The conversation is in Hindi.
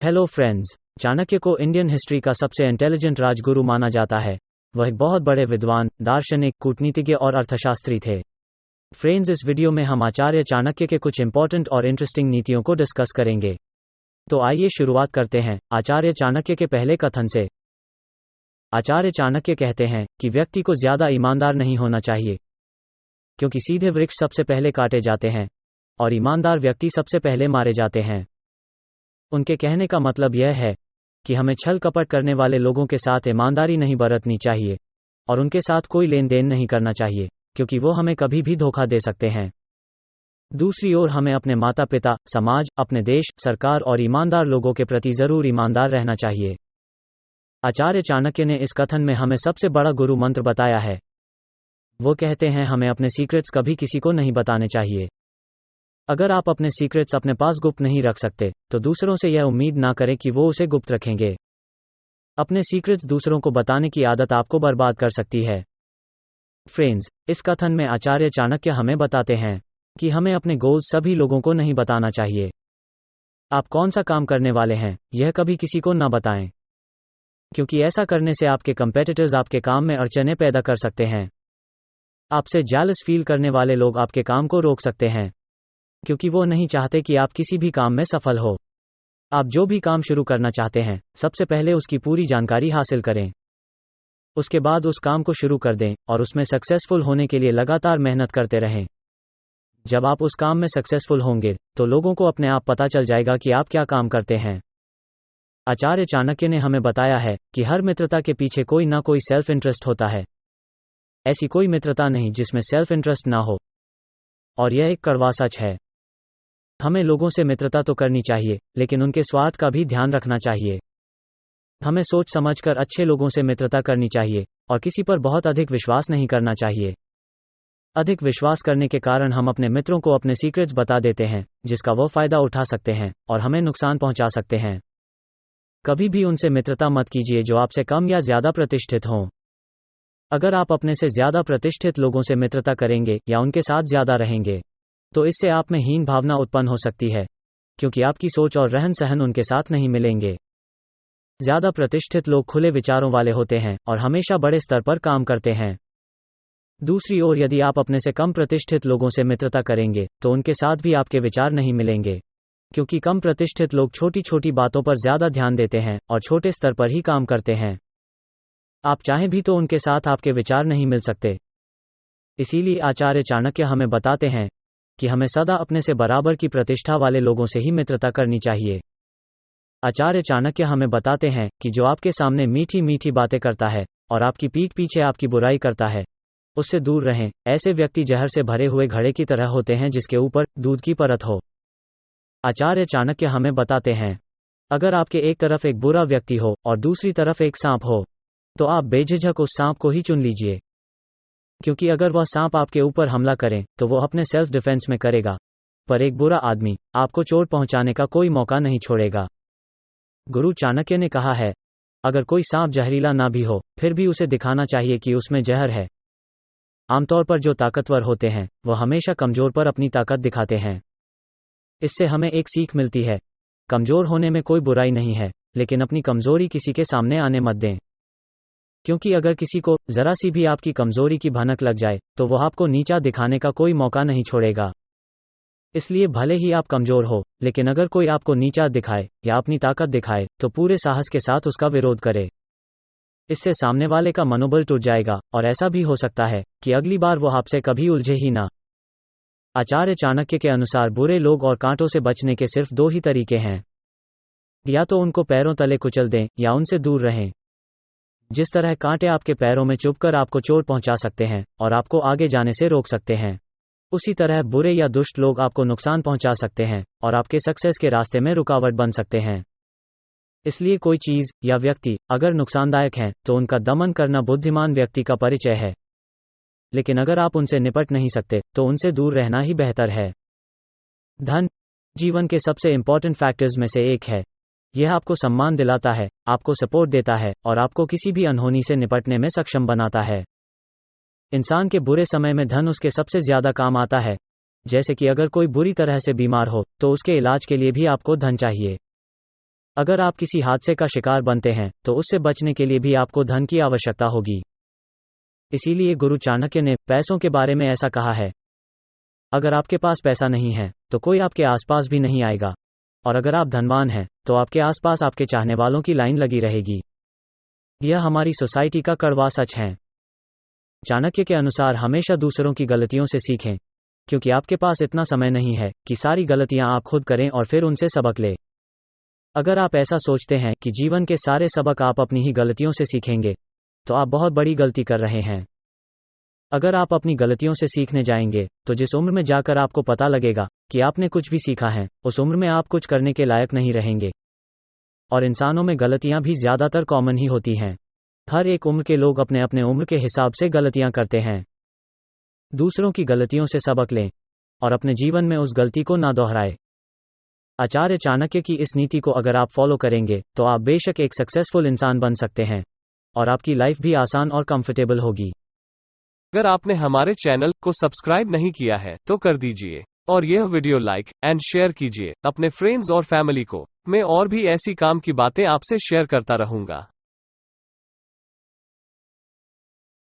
हेलो फ्रेंड्स, चाणक्य को इंडियन हिस्ट्री का सबसे इंटेलिजेंट राजगुरु माना जाता है। वह एक बहुत बड़े विद्वान, दार्शनिक, कूटनीतिज्ञ और अर्थशास्त्री थे। फ्रेंड्स, इस वीडियो में हम आचार्य चाणक्य के कुछ इंपॉर्टेंट और इंटरेस्टिंग नीतियों को डिस्कस करेंगे। तो आइए शुरुआत करते हैं आचार्य चाणक्य के पहले कथन से। आचार्य चाणक्य कहते हैं कि व्यक्ति को ज्यादा ईमानदार नहीं होना चाहिए, क्योंकि सीधे वृक्ष सबसे पहले काटे जाते हैं और ईमानदार व्यक्ति सबसे पहले मारे जाते हैं। उनके कहने का मतलब यह है कि हमें छल कपट करने वाले लोगों के साथ ईमानदारी नहीं बरतनी चाहिए और उनके साथ कोई लेन देन नहीं करना चाहिए, क्योंकि वो हमें कभी भी धोखा दे सकते हैं। दूसरी ओर हमें अपने माता पिता, समाज, अपने देश, सरकार और ईमानदार लोगों के प्रति जरूर ईमानदार रहना चाहिए। आचार्य चाणक्य ने इस कथन में हमें सबसे बड़ा गुरु मंत्र बताया है। वो कहते हैं हमें अपने सीक्रेट्स कभी किसी को नहीं बताने चाहिए। अगर आप अपने सीक्रेट्स अपने पास गुप्त नहीं रख सकते तो दूसरों से यह उम्मीद ना करें कि वो उसे गुप्त रखेंगे। अपने सीक्रेट्स दूसरों को बताने की आदत आपको बर्बाद कर सकती है। फ्रेंड्स, इस कथन में आचार्य चाणक्य हमें बताते हैं कि हमें अपने गोल्स सभी लोगों को नहीं बताना चाहिए। आप कौन सा काम करने वाले हैं यह कभी किसी को ना बताएं, क्योंकि ऐसा करने से आपके कंपेटिटर्स आपके काम में अड़चनें पैदा कर सकते हैं। आपसे जेलस फील करने वाले लोग आपके काम को रोक सकते हैं, क्योंकि वो नहीं चाहते कि आप किसी भी काम में सफल हो। आप जो भी काम शुरू करना चाहते हैं, सबसे पहले उसकी पूरी जानकारी हासिल करें। उसके बाद उस काम को शुरू कर दें और उसमें सक्सेसफुल होने के लिए लगातार मेहनत करते रहें। जब आप उस काम में सक्सेसफुल होंगे तो लोगों को अपने आप पता चल जाएगा कि आप क्या काम करते हैं। आचार्य चाणक्य ने हमें बताया है कि हर मित्रता के पीछे कोई ना कोई सेल्फ इंटरेस्ट होता है। ऐसी कोई मित्रता नहीं जिसमें सेल्फ इंटरेस्ट ना हो, और यह एक कड़वा सच है। हमें लोगों से मित्रता तो करनी चाहिए, लेकिन उनके स्वार्थ का भी ध्यान रखना चाहिए। हमें सोच समझकर अच्छे लोगों से मित्रता करनी चाहिए और किसी पर बहुत अधिक विश्वास नहीं करना चाहिए। अधिक विश्वास करने के कारण हम अपने मित्रों को अपने सीक्रेट्स बता देते हैं, जिसका वो फायदा उठा सकते हैं और हमें नुकसान पहुंचा सकते हैं। कभी भी उनसे मित्रता मत कीजिए जो आपसे कम या ज्यादा प्रतिष्ठित हों। अगर आप अपने से ज्यादा प्रतिष्ठित लोगों से मित्रता करेंगे या उनके साथ ज्यादा रहेंगे तो इससे आप में हीन भावना उत्पन्न हो सकती है, क्योंकि आपकी सोच और रहन सहन उनके साथ नहीं मिलेंगे। ज्यादा प्रतिष्ठित लोग खुले विचारों वाले होते हैं और हमेशा बड़े स्तर पर काम करते हैं। दूसरी ओर यदि आप अपने से कम प्रतिष्ठित लोगों से मित्रता करेंगे तो उनके साथ भी आपके विचार नहीं मिलेंगे, क्योंकि कम प्रतिष्ठित लोग छोटी छोटी बातों पर ज्यादा ध्यान देते हैं और छोटे स्तर पर ही काम करते हैं। आप चाहें भी तो उनके साथ आपके विचार नहीं मिल सकते। इसीलिए आचार्य चाणक्य हमें बताते हैं कि हमें सदा अपने से बराबर की प्रतिष्ठा वाले लोगों से ही मित्रता करनी चाहिए। आचार्य चाणक्य हमें बताते हैं कि जो आपके सामने मीठी मीठी बातें करता है और आपकी पीठ पीछे आपकी बुराई करता है, उससे दूर रहें। ऐसे व्यक्ति जहर से भरे हुए घड़े की तरह होते हैं जिसके ऊपर दूध की परत हो। आचार्य चाणक्य हमें बताते हैं, अगर आपके एक तरफ एक बुरा व्यक्ति हो और दूसरी तरफ एक सांप हो, तो आप बेझिझक उस सांप को ही चुन लीजिए, क्योंकि अगर वह सांप आपके ऊपर हमला करें तो वो अपने सेल्फ डिफेंस में करेगा, पर एक बुरा आदमी आपको चोट पहुंचाने का कोई मौका नहीं छोड़ेगा। गुरु चाणक्य ने कहा है, अगर कोई सांप जहरीला ना भी हो फिर भी उसे दिखाना चाहिए कि उसमें जहर है। आमतौर पर जो ताकतवर होते हैं वह हमेशा कमजोर पर अपनी ताकत दिखाते हैं। इससे हमें एक सीख मिलती है, कमजोर होने में कोई बुराई नहीं है, लेकिन अपनी कमजोरी किसी के सामने आने मत दें, क्योंकि अगर किसी को जरा सी भी आपकी कमजोरी की भनक लग जाए तो वह आपको नीचा दिखाने का कोई मौका नहीं छोड़ेगा। इसलिए भले ही आप कमजोर हो, लेकिन अगर कोई आपको नीचा दिखाए या अपनी ताकत दिखाए तो पूरे साहस के साथ उसका विरोध करे। इससे सामने वाले का मनोबल टूट जाएगा और ऐसा भी हो सकता है कि अगली बार वो आपसे कभी उलझे ही ना। आचार्य चाणक्य के अनुसार बुरे लोग और कांटों से बचने के सिर्फ दो ही तरीके हैं, या तो उनको पैरों तले कुचल दें या उनसे दूर रहें। जिस तरह कांटे आपके पैरों में चुभकर आपको चोट पहुंचा सकते हैं और आपको आगे जाने से रोक सकते हैं, उसी तरह बुरे या दुष्ट लोग आपको नुकसान पहुंचा सकते हैं और आपके सक्सेस के रास्ते में रुकावट बन सकते हैं। इसलिए कोई चीज या व्यक्ति अगर नुकसानदायक है तो उनका दमन करना बुद्धिमान व्यक्ति का परिचय है, लेकिन अगर आप उनसे निपट नहीं सकते तो उनसे दूर रहना ही बेहतर है। धन जीवन के सबसे इंपॉर्टेंट फैक्टर्स में से एक है। यह आपको सम्मान दिलाता है, आपको सपोर्ट देता है और आपको किसी भी अनहोनी से निपटने में सक्षम बनाता है। इंसान के बुरे समय में धन उसके सबसे ज्यादा काम आता है। जैसे कि अगर कोई बुरी तरह से बीमार हो तो उसके इलाज के लिए भी आपको धन चाहिए। अगर आप किसी हादसे का शिकार बनते हैं तो उससे बचने के लिए भी आपको धन की आवश्यकता होगी। इसीलिए गुरु चाणक्य ने पैसों के बारे में ऐसा कहा है, अगर आपके पास पैसा नहीं है तो कोई आपके आसपास भी नहीं आएगा, और अगर आप धनवान हैं तो आपके आसपास आपके चाहने वालों की लाइन लगी रहेगी। यह हमारी सोसाइटी का कड़वा सच है। चाणक्य के अनुसार हमेशा दूसरों की गलतियों से सीखें, क्योंकि आपके पास इतना समय नहीं है कि सारी गलतियां आप खुद करें और फिर उनसे सबक ले। अगर आप ऐसा सोचते हैं कि जीवन के सारे सबक आप अपनी ही गलतियों से सीखेंगे, तो आप बहुत बड़ी गलती कर रहे हैं। अगर आप अपनी गलतियों से सीखने जाएंगे तो जिस उम्र में जाकर आपको पता लगेगा कि आपने कुछ भी सीखा है, उस उम्र में आप कुछ करने के लायक नहीं रहेंगे। और इंसानों में गलतियां भी ज्यादातर कॉमन ही होती हैं। हर एक उम्र के लोग अपने अपने उम्र के हिसाब से गलतियां करते हैं। दूसरों की गलतियों से सबक लें और अपने जीवन में उस गलती को ना दोहराएं। आचार्य चाणक्य की इस नीति को अगर आप फॉलो करेंगे तो आप बेशक एक सक्सेसफुल इंसान बन सकते हैं और आपकी लाइफ भी आसान और कंफर्टेबल होगी। अगर आपने हमारे चैनल को सब्सक्राइब नहीं किया है तो कर दीजिए और यह वीडियो लाइक एंड शेयर कीजिए अपने फ्रेंड्स और फैमिली को। मैं और भी ऐसी काम की बातें आपसे शेयर करता रहूंगा।